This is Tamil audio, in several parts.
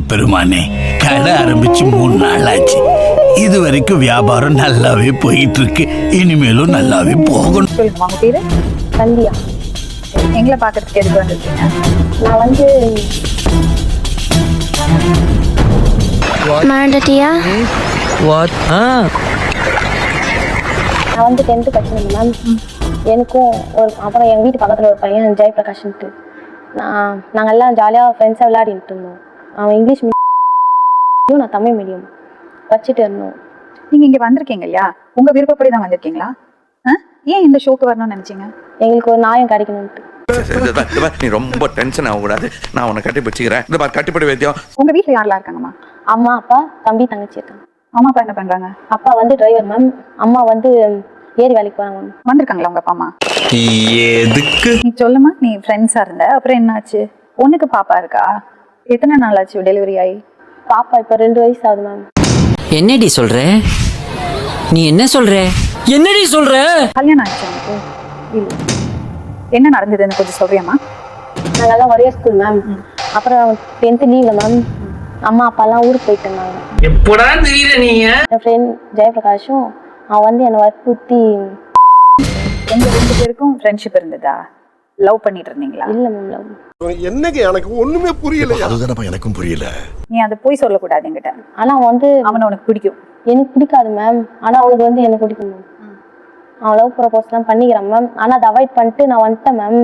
பெருமானே, கடை ஆரம்பிச்சு 3 நாள் ஆச்சு. இது வரைக்கும் வியாபாரம் நல்லாவே போயிட்டு இருக்கு. இனிமேலும் நல்லாவே போகணும். சொல்லுங்க, உங்க பேரு? சந்தியா. எங்களை பாக்குறதுக்கு எதுக்கு வந்திருக்கீங்க? நான் வந்து மறந்துட்டியா? நான் வந்து 10th படிச்சிருந்தேன் மேம். எனக்கும் அப்புறம் எங்கள் வீட்டு பக்கத்தில் ஒரு பையன் ஜெயபிரகாஷ்ன்ட்டு நாங்கள் எல்லாம் ஜாலியாக ஃப்ரெண்ட்ஸாக விளையாடிட்டு இருந்தோம். அவன் இங்கிலீஷ் மீடியம், நான் தமிழ் மீடியம் படிச்சுட்டு இருந்தோம். நீங்க இங்க வந்திருக்கீங்க இல்லையா, உங்க விருப்பப்படி தான் வந்திருக்கீங்களா? ஏன் இந்த ஷோக்கு வரணும்னு நினைச்சீங்க? எங்களுக்கு ஒரு நியாயம் கிடைக்கணும்ட்டு. நீ ரொம்ப டென்ஷன் ஆகக்கூடாது, நான் உன்னை கட்டி பிடிச்சிக்கிறேன். இந்த மாதிரி கட்டிப்படி வைத்தியம். உங்க வீட்டுல யாரெல்லாம் இருக்காங்கம்மா? அம்மா, அப்பா, தம்பி, தங்கச்சி இருக்காங்க. அம்மா அப்பா என்ன பண்றாங்க? அப்பா வந்து டிரைவர் மேம். அம்மா வந்து ஏரி வேலைக்கு போகிறாங்க மேம். வந்திருக்காங்களா உங்க அப்பா அம்மா? எதுக்கு நீ சொல்லுமா, நீ ஃப்ரெண்ட்ஸா இருந்த, அப்புறம் என்னாச்சு? உனக்கு பாப்பா இருக்கா? எத்தனை நாள் ஆச்சு டெலிவரி ஆகி? பாப்பா இப்போ 2 வயசு ஆகுது மேம். என்னடி சொல்ற? நீ என்ன சொல்ற? என்னடி சொல்ற? கல்யாணம் ஆச்சு உனக்கு? இல்ல. என்ன நடந்ததுன்னு கொஞ்சம் சொல்றியாமா? நாங்கெல்லாம் ஒரே ஸ்கூல் மேம். அப்புறம் 10th லீவ்ல மேம் அம்மா அப்பாலாம் ஊருக்கு போயிட்டு இருந்தாங்க. எப்படா தெரியல நீங்க? என் ஃப்ரெண்ட் ஜெயபிரகாஷும் அவன் வந்து என்னை வற்புறுத்தி. உங்க 2 பேருக்கும் ஃப்ரெண்ட்ஷிப் இருந்ததா? லவ் பண்ணிட்டு இருந்தீங்களா? இல்லை மேம், லவ். என்னங்க எனக்கு ஒண்ணுமே புரியல. அதுதானப்பா எனக்கும் புரியல. நீ அதை போய் சொல்லக்கூடாது என்கிட்ட. ஆனால் அவன் வந்து அவனை உனக்கு பிடிக்கும்? எனக்கு பிடிக்காது மேம். ஆனால் அவனுக்கு வந்து எனக்கு பிடிக்கும் மேம். அவன் லவ் ப்ரப்போஸ்லாம் பண்ணிக்கிறான் மேம். ஆனால் அதை அவாய்ட் பண்ணிட்டு நான் வந்துட்டேன் மேம்.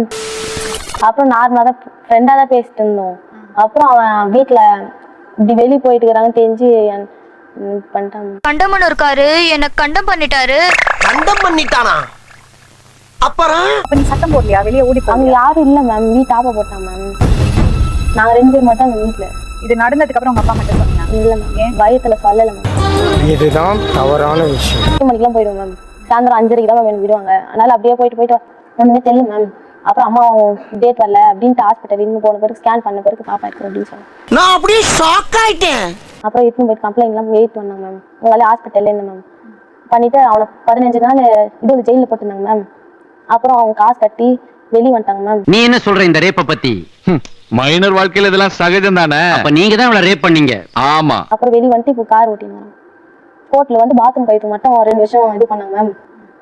அப்புறம் நார்மலாக தான் ஃப்ரெண்டாக தான் பேசிட்டு இருந்தோம். அப்புறம் அவன் வீட்டில் இப்படி வெளியே போயிட்டு இருக்கிறாங்கன்னு தெரிஞ்சு பண்ணிட்டான். கண்டமன் இருக்காரு, எனக்கு கண்டம் பண்ணிட்டாரு. கண்டம் பண்ணிட்டானா? அப்புறம் அப்ப நீ சத்தம் போடலையா? வெளியே ஓடி அங்கே போங்க. யாரும் இல்லை மேம். வீட்டு ஆப்ப போட்டான் மேம். நாங்கள் 2 பேர் மட்டும் அந்த வீட்டில். இது நடந்ததுக்கு அப்புறம் உங்க அப்பா மட்டும் சொன்னீங்க? இல்லை மேம், பயத்தில் சொல்லலை மேம். இதுதான் தவறான விஷயம். 8 மணிக்கெலாம் போயிடுவோம் மேம். சாயந்தரம் 5:30 தான் மேம் விடுவாங்க. அதனால அப்படியே போயிட்டு ஒன்றுமே தெரியல மேம். அப்புறம் அம்மா டேட் வரல அப்படின்ட்டு ஹாஸ்பிட்டல் இன்னும் போன பிறகு ஸ்கேன் பண்ண பிறகு பாப்பா இருக்கு அப்படின்னு சொன்னேன். நான் அப்படியே ஷாக் ஆயிட்டேன். அப்புறம் இட்டுன்னு போயிட்டு கம்ப்ளைண்ட்லாம் எழுத்து வந்தாங்க மேம். உங்களால ஹாஸ்பிட்டல்ல இருந்தேன் மேம். பண்ணிட்டு அவனை 15 நாள் இது ஜெயிலில் போட்டிருந்தாங்க மேம். அப்புறம் அவங்க காசு கட்டி வெளியே வந்துட்டாங்க மேம். நீ என்ன சொல்ற இந்த ரேப்ப பத்தி? மைனர் வாழ்க்கையில இதெல்லாம் சகஜம் தானே. அப்ப நீங்க தான் அவளை ரேப் பண்ணீங்க? ஆமா. அப்புறம் வெளியே வந்துட்டு இப்போ கார் ஓட்டினாங்க. கோர்ட்ல வந்து பாத்ரூம் கழித்து மட்டும் 2 வருஷம் இது பண்ணாங்க மேம்,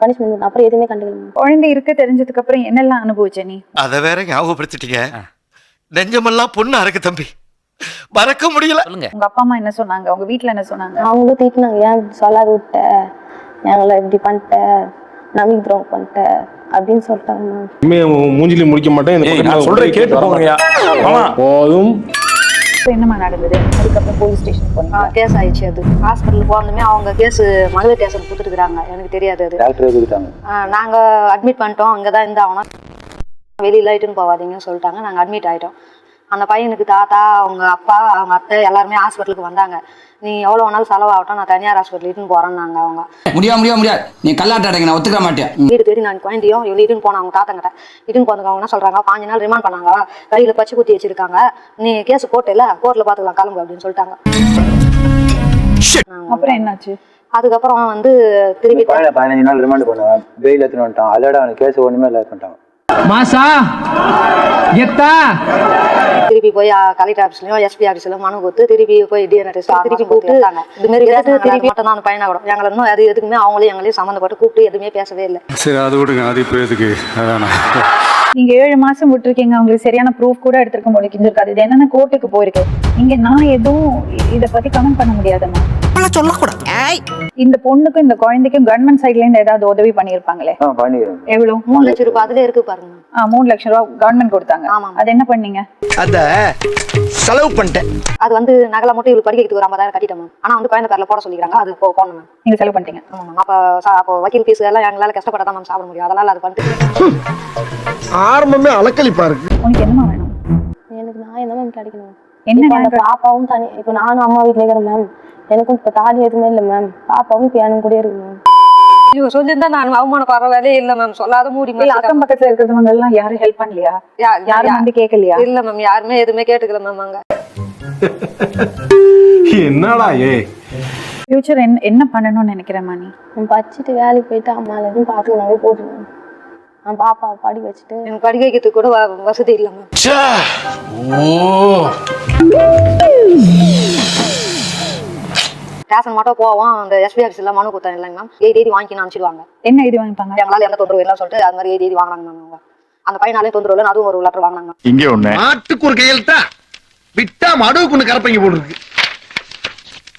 பனிஷ்மெண்ட். அப்புறம் எதுவுமே கண்டுக்கல மேம். குழந்தை இருக்க தெரிஞ்சதுக்கு அப்புறம் என்னெல்லாம் அனுபவிச்ச நீ? அதை வேற ஞாபகப்படுத்திட்டீங்க. நெஞ்சமெல்லாம் பொண்ணு அறக்கு தம்பி, மறக்க முடியல. உங்க அப்பா அம்மா என்ன சொன்னாங்க? உங்க வீட்டுல என்ன சொன்னாங்க? அவங்களும் திட்டினாங்க, ஏன் இப்படி சொல்லாத விட்ட, எங்களை இப்படி பண்ணிட்ட, நம்பிக்கை துரோகம் பண்ணிட்ட அப்படின்னு சொல்லிட்டாங்க மேம். மூஞ்சில முடிக்க மாட்டேன். சொல்றேன் கேட்டு போங்கயா. போதும். என்னமா நடந்தது? அதுக்கப்புறம் போலீஸ் ஸ்டேஷன் போனீங்க? கேஸ் ஆயிடுச்சு. அது ஹாஸ்பிட்டல் போனதுமே அவங்க கேஸ் மகளிர் ஸ்டேஷன் கொடுத்துருக்காங்க. எனக்கு தெரியாது அது. டாக்டர் கொடுத்தாங்க. நாங்க அட்மிட் பண்ணிட்டோம். அங்கதான் இருந்தாங்கன்னா வெளியில இட்டுன்னு போவாதீங்கன்னு சொல்லிட்டாங்க. நாங்க அட்மிட் ஆயிட்டோம். அந்த பையனுக்கு தாத்தா, அவங்க அப்பா, அவங்க அத்தை எல்லாருமே ஹாஸ்பிட்டலுக்கு வந்தாங்க. நீ எவ்வளோ வேணாலும் செலவாகட்டும், நான் தனியார் ஹாஸ்பிட்டல் இட்டுன்னு போறேன்னாங்க. அவங்க முடியாது. நீ கல்லாட்ட அடைங்க, நான் ஒத்துக்க மாட்டேன். வீடு தேடி நான் குழந்தையும் இவங்க இட்டுன்னு போனாங்க. அவங்க தாத்தங்கிட்ட இட்டுன்னு போனதுக்கு அவங்க என்ன சொல்றாங்க, 5 நாள் ரிமாண்ட் பண்ணாங்க, கையில பச்சை குத்தி வச்சிருக்காங்க, நீ கேஸ் போட்டு இல்ல கோர்ட்ல பாத்துக்கலாம், கிளம்பு அப்படின்னு சொல்லிட்டாங்க. அப்புறம் என்னாச்சு? அதுக்கப்புறம் வந்து திருப்பி 15 நாள் ரிமாண்ட் பண்ணுவாங்க, பெயில் எடுத்துட்டு வந்துட்டான். அதோட அவனுக்கு கேஸ் ஒண்ணுமே இல்லை பண்ணிட்டாங்க. மாசா கெத்தா திருப்பி போய் கலெக்டர் ஆஃபீஸ்லயும் எஸ்பி ஆஃபீஸ்லயும் மனு கொடுத்து திருப்பி போய் டிஎன்ஏ டெஸ்ட் திருப்பி கூப்பிட்டு இது மாதிரி திருப்பி மட்டும் தான் அந்த பையனா கூட எங்களை இன்னும் அது எதுக்குமே எங்களையும் சம்மந்தப்பட்டு கூப்பிட்டு எதுவுமே பேசவே இல்லை. சரி, அது விடுங்க. அது இப்போ எதுக்கு? அதானா நீங்க 7 மாசம் விட்டுருக்கீங்க. உங்களுக்கு சரியான ப்ரூஃப் கூட எடுத்திருக்க முடிஞ்சிருக்காது. இது என்னன்னா கோர்ட்டுக்கு போயிருக்கு. நீங்க நான் எதுவும் இதை பத்தி கமெண்ட் பண்ண முடியாதுமா. சொல்லக்கூடாது. இந்த பொண்ணுக்கும் இந்த குழந்தைக்கும் கவர்மெண்ட் சைட்ல இருந்து ஏதாவது உதவி பண்ணிருப்பாங்களே? எவ்வளவு? 3 லட்சம் ரூபாய் அதுல இருக்கு பாருங்க. 3 லட்சம் ரூபாய் கவர்மெண்ட் கொடுத்தாங்க. ஆமா. அது என்ன பண்ணீங்க? அத செலவு பண்ணிட்டேன். அது வந்து நகலை மட்டும் இவருக்கு படிக்கிறதுக்கு ஒரு 50,000 கட்டிட்டோம் மேம். ஆனா வந்து குழந்தை பேர்ல போட சொல்லிக்கிறாங்க. அது போடணும் மேம். நீங்க செலவு பண்ணிட்டீங்க? ஆமா மேம். அப்போ வக்கீல் ஃபீஸ் எல்லாம் எங்களால கஷ்டப்பட்டா மேம் சாப்பிட முடியும். அதனால அது பண்ணிட்டு ஆரம்பமே அலக்கழிப்பா இருக்கு. உனக்கு என்னமா வேணும்? எனக்கு நான் என்ன மேம் கிடைக்கணும்? என்ன இப்போ அந்த பாப்பாவும் தனி, இப்போ நானும் அம்மா வீட்டில் இருக்கிறேன் மேம். எனக்கும் இப்போ தாலி எதுவுமே இல்லை மேம். பாப்பாவும் இப்போ எனக்கு கூட இருக்கு மேம். இவங்க சொல்லியிருந்தா நான் அவமானப்படுற வேலையே இல்லை மேம். சொல்லாத மூடி இல்ல, அக்கம் பக்கத்துல இருக்கிறவங்க எல்லாம் யாரும் ஹெல்ப் பண்ணலையா? யாரும் வந்து கேட்கலையா? இல்ல மேம், யாருமே எதுவுமே கேட்டுக்கல மேம். அங்க என்னடா ஃபியூச்சர் என்ன பண்ணணும்னு நினைக்கிறேன் நீ? நான் படிச்சுட்டு வேலைக்கு போயிட்டு அம்மால எதுவும் பார்த்துக்கனாவே போதும் மேம். நான் பாப்பாவை படிக்க வச்சுட்டு எனக்கு படிக்க வைக்கிறதுக்கு கூட வசதி இல்லை மேம். ஸ்டேஷன் மட்டும் போவோம், அந்த SBRCல மனு கொடுத்தாங்க இல்லைங்க மேம், எழுதி வாங்கி அனுப்பிச்சிடுவாங்க. என்ன எழுதி வாங்கிப்பாங்க? எங்களால் எந்த தொந்தரவு இல்லைன்னு சொல்லிட்டு அது மாதிரி எழுதி வாங்கினாங்க மேம். அவங்க அந்த பையனாலே தொந்தரவு இல்லை, அதுவும் ஒரு லெட்டர் வாங்கினாங்க மேம். இங்க ஒண்ணு மாட்டுக்கு ஒரு கையெழுத்தா விட்டா மடுவுக்கு ஒண்ணு கரப்பைங்க போட்டுருக்கு.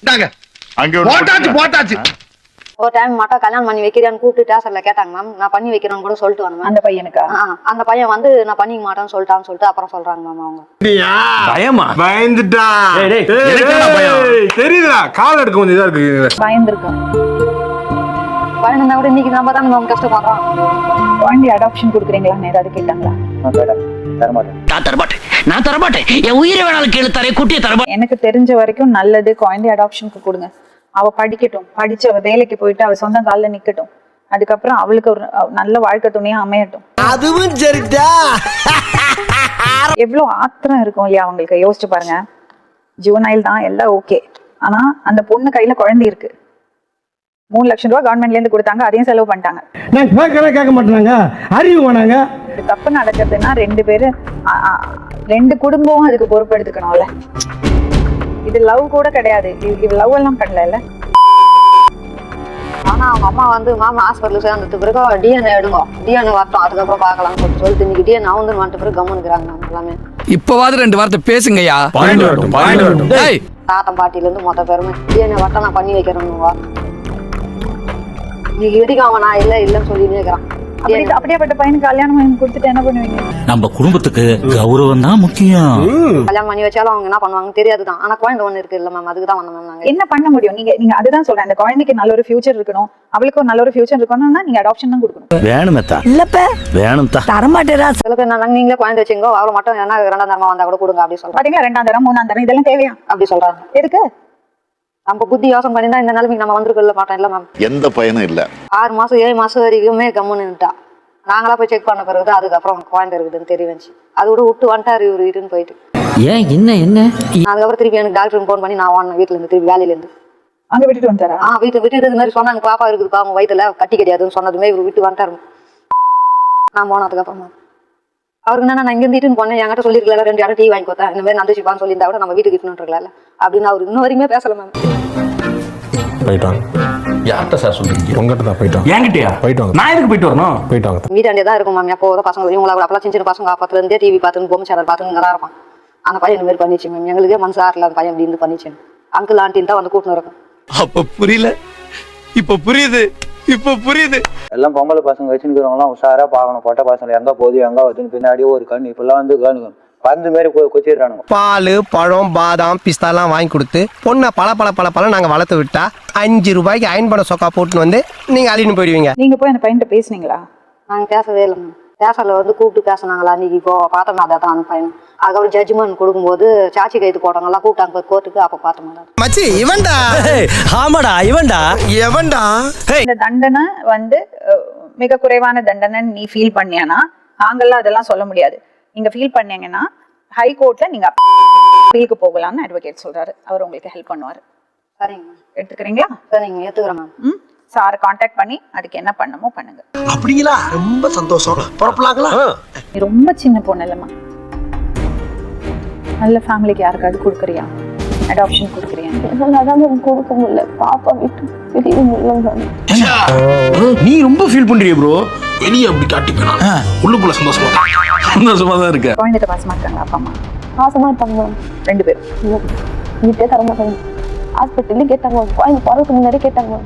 இந்தாங்க அங்க போட்டாச்சு. ஒரு டைம் மட்டும் கல்யாணம் பண்ணி வைக்கிறேன்னு கூப்பிட்டு ஸ்டேஷன்ல கேட்டாங்க மேம். நான் பண்ணி வைக்கிறேன்னு கூட சொல்லிட்டு வந்தேன் மேம். அந்த பையனுக்கா? அந்த பையன் வந்து நான் பண்ணிக்க மாட்டேன்னு சொல்லிட்டு அப்புறம் சொல்றாங்க மேம். அவங்க பயமா பயந்துட்டா தெரியுதுடா, கால் எடுக்க கொஞ்சம் இதா இருக்கு. பயந்துருக்கோம். பையன் கூட இன்னைக்கு நம்ம தான் மேம் கஷ்டப்படுறோம். குழந்தை அடாப்ஷன் கொடுக்குறீங்களான்னு ஏதாவது கேட்டாங்களா? நான் தரமாட்டேன், என் உயிரை வேணாலும் கேளு தரேன், குட்டியை தரமாட்டேன். எனக்கு தெரிஞ்ச வரைக்கும் நல்லது குழந்தை அடாப்ஷனுக்கு கொடுங்க. அவ படிக்கட்டும், படிச்சு அவ வேலைக்கு போயிட்டு அவ சொந்த காலில் நிக்கட்டும். அதுக்கப்புறம் அவளுக்கு ஒரு நல்ல வாழ்க்கை துணையா அமையட்டும். அதுவும் சரிடா. எவ்வளவு ஆத்திரம் இருக்கும் இல்லையா அவங்களுக்கு, யோசிச்சு பாருங்க. ஜூனைல் தான், எல்லாம் ஓகே. ஆனா அந்த பொண்ணு கையில குழந்தை இருக்கு. 3 லட்சம் ரூபாய் கவர்மெண்ட்ல இருந்து கொடுத்தாங்க, அதையும் செலவு பண்ணிட்டாங்க. கேட்க மாட்டாங்க, அறிவு வேணாங்க. தப்பு நடக்குதுன்னா 2 பேரு 2 குடும்பம் அதுக்கு பொறுப்பு எடுத்துக்கணும்ல. இது லவ் கூட கிடையாது, இது லவ் எல்லாம் பண்ணல. ஆனா அவங்க அம்மா வந்து மாமா ஹாஸ்பிட்டல் சேர்ந்ததுக்கு பிறகு DNA எடுங்க, DNA வரட்டும், அதுக்கப்புறம் பார்க்கலாம்னு சொல்லிட்டு இன்னைக்கு DNA வந்துட்டு பிறகு கம்முனுக்குறாங்க எல்லாமே. இப்பவாது 2 வார்த்தை பேசுங்கய்யா. தாத்தம் பாட்டில இருந்து மொத்த பேருமே DNA வரட்டும், நான் பண்ணி வைக்கிறேன்னு இன்னைக்கு வரைக்கும் அவன் நான் இல்லைன்னு சொல்லி நினைக்கிறான். அப்படியாப்பட்ட பையனுக்கு கல்யாணம் பண்ணி கொடுத்துட்டு என்ன பண்ணுவீங்க? நம்ம குடும்பத்துக்கு கௌரவம் தான் முக்கியம். கல்யாணம் பண்ணி வச்சாலும் அவங்க என்ன பண்ணுவாங்க தெரியாதுதான். ஆனா குழந்தை ஒண்ணு இருக்கு இல்ல மேம், அதுக்கு தான் வந்தோம் மேம். நாங்க என்ன பண்ண முடியும்? நீங்க அதுதான் சொல்றேன், அந்த குழந்தைக்கு நல்ல ஒரு ஃபியூச்சர் இருக்கணும், அவளுக்கு ஒரு நல்ல ஒரு ஃபியூச்சர் இருக்கணும்னா நீங்க அடாப்ஷன் தான் கொடுக்கணும். வேணுமேத்தா இல்லப்ப வேணும் தான் தரமாட்டேரா. சில பேர் நாங்க நீங்களே குழந்தை வச்சுங்கோ, அவளை மட்டும் என்ன 2ஆம் தரமா வந்தா கூட கொடுங்க அப்படி சொல்றாங்க. பாத்தீங்களா, 2ஆம் தரம் 3ஆம் தரம் இதெல்லாம் தேவையா அப்படி சொல்றாங்க. எதுக்கு? நம்ம புத்தி யோசனை பண்ணி தான் இந்த நிலைமைக்கு நம்ம வந்திருக்கல மாட்டோம் இல்ல மேம். எந்த பயனும் இல்ல. 6 மாசம் 7 மாசம் வரைக்குமே கம்முன்னுட்டா. நாங்களா போய் செக் பண்ண பிறகு அதுக்கப்புறம் குழந்தை இருக்குதுன்னு தெரிய வந்துச்சு. அது கூட விட்டு வந்துட்டாரு இவரு வீட்டுன்னு போயிட்டு. ஏன் என்ன அதுக்கப்புறம் திருப்பி எனக்கு டாக்டர் ஃபோன் பண்ணி நான் வாங்கினேன் வீட்டுல இருந்து, திருப்பி வேலையில இருந்து. அங்க விட்டுட்டு வந்துட்டாரா? விட்டு இது மாதிரி சொன்னாங்க, பாப்பா இருக்குதுப்பா அவங்க வயிற்றுல கட்டி கிடையாதுன்னு சொன்னதுமே இவர் விட்டு வந்துட்டாரு. நான் போனதுக்கு அப்புறமா அவருக்கு என்ன நான் இங்க இருந்து போனேன், என்கிட்ட சொல்லிருக்கல 2 யாரும் டீ வாங்கி கொடுத்தேன், இந்த மாதிரி நந்திச்சுப்பான்னு சொல்லியிருந்தா கூட நம்ம வீட்டுக்கு இட்டுன்னு இருக்கல அப்படின்னு அவர் இன்னும் வரைக்குமே பேசல மேம். போயிட்டான். யார்கிட்ட சார் சொல்றீங்க? உங்ககிட்ட தான் போயிட்டோம். என்கிட்டயா? போயிட்டோம். நான் எதுக்கு போயிட்டு வரணும்? போயிட்டாங்க. வீட்டாண்டே தான் இருக்கும் மேம். எப்போ பசங்க இவங்கள அப்பெல்லாம் சின்ன பசங்க அப்பத்துல இருந்தே டிவி பார்த்துன்னு பொம்மை சேனல் பார்த்துன்னு இங்கே தான் இருப்பான். அந்த பையன் இந்த மாதிரி பண்ணிச்சு மேம். எங்களுக்கே மனசு ஆறல, அந்த பையன் இப்படி இருந்து பண்ணிச்சு. அங்கிள் ஆண்டின்னு தான் வந்து கூட்டின்னு இருக்கும். அப்ப புரியல, இப்ப புரியுது. எல்லாம் பொம்பளை பசங்க வச்சுருக்கிறவங்களாம் உஷாரா பார்க்கணும். பொட்டை பசங்க எங்க போகுது எங்க வருதுன்னு பின்னாடியே ஒரு கண் இப்பெல்லாம் வந்து கவனிக்கணும். பந்து மாரி கொச்சிடுறானுங்க. பால், பழம், பாதாம், பிஸ்தாலாம் வாங்கி கொடுத்து பொண்ணை பல நாங்க வளர்த்து விட்டா 5 ரூபாய்க்கு அயன் பண்ண சொக்கா போட்டுன்னு வந்து நீங்க அழின்னு போயிடுவீங்க. நீங்க போய் அந்த பையன்கிட்ட பேசுனீங்களா? நாங்க பேசவே இல்லை மேம். பேசல வந்து கூப்பிட்டு பேசினாங்களா அன்னைக்கு இப்போ பார்த்தோம். அதான் அந்த பையன் அதுக்கப்புறம் ஜட்ஜ்மெண்ட் கொடுக்கும்போது சாட்சி கைது போட்டவங்கலாம் கூப்பிட்டாங்க கோர்ட்டுக்கு, அப்போ பார்த்தோம். மச்சி இவன்டா. ஆமாடா எவன்டா. இந்த தண்டனை வந்து மிக குறைவான தண்டனை நீ ஃபீல் பண்ணியானா நாங்கெல்லாம் அதெல்லாம் சொல்ல முடியாது. நீங்க ஃபீல் பண்ணீங்கன்னா ஹை கோர்ட்ல நீங்க அப்பீலுக்கு போகலாம்னு அட்வொகேட் சொல்றாரு. அவர் உங்களுக்கு ஹெல்ப் பண்ணுவாரு. சரிங்க மேம். எடுத்துக்கிறீங்களா? சரிங்க, ஏத்துக்கிறேன் மேம். சாரை கான்டாக்ட் பண்ணி அதுக்கு என்ன பண்ணணுமோ பண்ணுங்க. அப்படிங்களா? ரொம்ப சந்தோஷம். புறப்படலாங்களா? நீ ரொம்ப சின்ன பொண்ணு இல்லம்மா, நல்ல ஃபேமிலிக்கு யாருக்காவது கொடுக்குறியா? அடாப்ஷன் கொடுக்குறியா? அதான் கொடுக்க முடியல, பாப்பா விட்டு பிரிய முடியல. நீ ரொம்ப ஃபீல் பண்றிய ப்ரோ. வெளியே அப்படி காட்டிப்பேன், உள்ளுக்குள்ள சந்தோஷமா தான் இருக்க. குழந்தைகிட்ட பாசமா இருக்காங்களா அப்பா அம்மா? பாசமா இருப்பாங்க மேம். 2 பேரும் வீட்டே தரமாட்டாங்க. ஹாஸ்பிட்டல்ல கேட்டாங்க, குழந்தை பிறகு முன்னாடி கேட்டாங்க,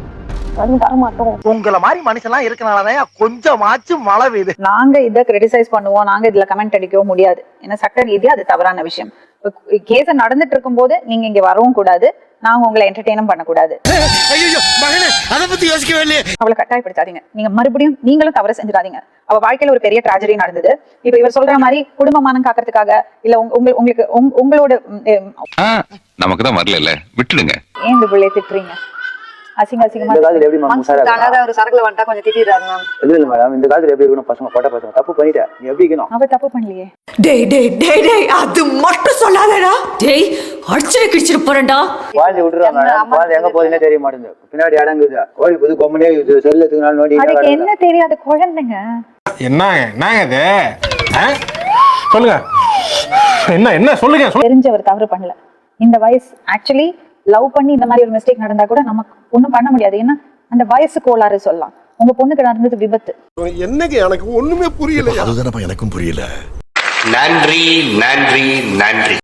அதுவும் தரமாட்டோம். உங்களை மாதிரி மனுஷன்லாம் இருக்கனாலதான் கொஞ்சமாச்சும் மழை பெய்யுது. நாங்க இதை கிரிட்டிசைஸ் பண்ணுவோம், நாங்க இதுல கமெண்ட் அடிக்கவும் முடியாது. ஏன்னா சட்ட ரீதியா அது தவறான விஷயம். கேஸ் நடந்துட்டு இருக்கும் போது நீங்க இங்க வரவும் கூடாது, நாங்க உங்களை என்டர்டெயினும் பண்ணக்கூடாது. அதை பத்தி யோசிக்கவே இல்லையே. அவளை கட்டாயப்படுத்தாதீங்க. நீங்க மறுபடியும் நீங்களும் தவறு செஞ்சிடாதீங்க. அவ வாழ்க்கையில ஒரு பெரிய ட்ராஜடி நடந்தது. இப்ப இவர் சொல்ற மாதிரி குடும்பமானம் காக்கிறதுக்காக இல்ல உங்களுக்கு உங்களோட நமக்கு தான் வரல, விட்டுடுங்க. ஏன் இந்த பிள்ளைய திட்டுறீங்க? அசிங்கமா ஒரு சரக்குல வந்துட்டா கொஞ்சம் திட்டிடுறாரு மேம். இல்ல மேடம், இந்த காலத்துல எப்படி இருக்கணும்? பசங்க பொட்டை பசங்க தப்பு பண்ணிட்டா நீ எப்படி இருக்கணும்? அவ தப்பு பண்ணலையே. அது மட்டும் சொல்லாதடா. டேய் அடிச்சிர கிடிச்சிர போறடா. குழந்தை விட்டுறாங்க மேடம். குழந்தை எங்க போகுதுன்னே தெரிய மாட்டேங்குது. பின்னாடி இடங்குது, ஓடி போது கொம்மனே செல்ல எடுத்துனாலும் நோண்டி. அதுக்கு என்ன தெரியாது குழந்தைங்க. என்னங்க இது சொல்லுங்க என்ன சொல்லுங்க தெரிஞ்சு அவர் தவறு பண்ணல. இந்த வயசு ஆக்சுவலி லவ் பண்ணி இந்த மாதிரி ஒரு மிஸ்டேக் நடந்தா கூட நமக்கு ஒண்ணும் பண்ண முடியாது. ஏன்னா அந்த வயசு கோளாறு சொல்லலாம். உங்க பொண்ணுக்கு நடந்தது விபத்து. என்னங்க எனக்கு ஒண்ணுமே புரியல. அதுதானப்பா எனக்கும் புரியல. நன்றி நன்றி நன்றி.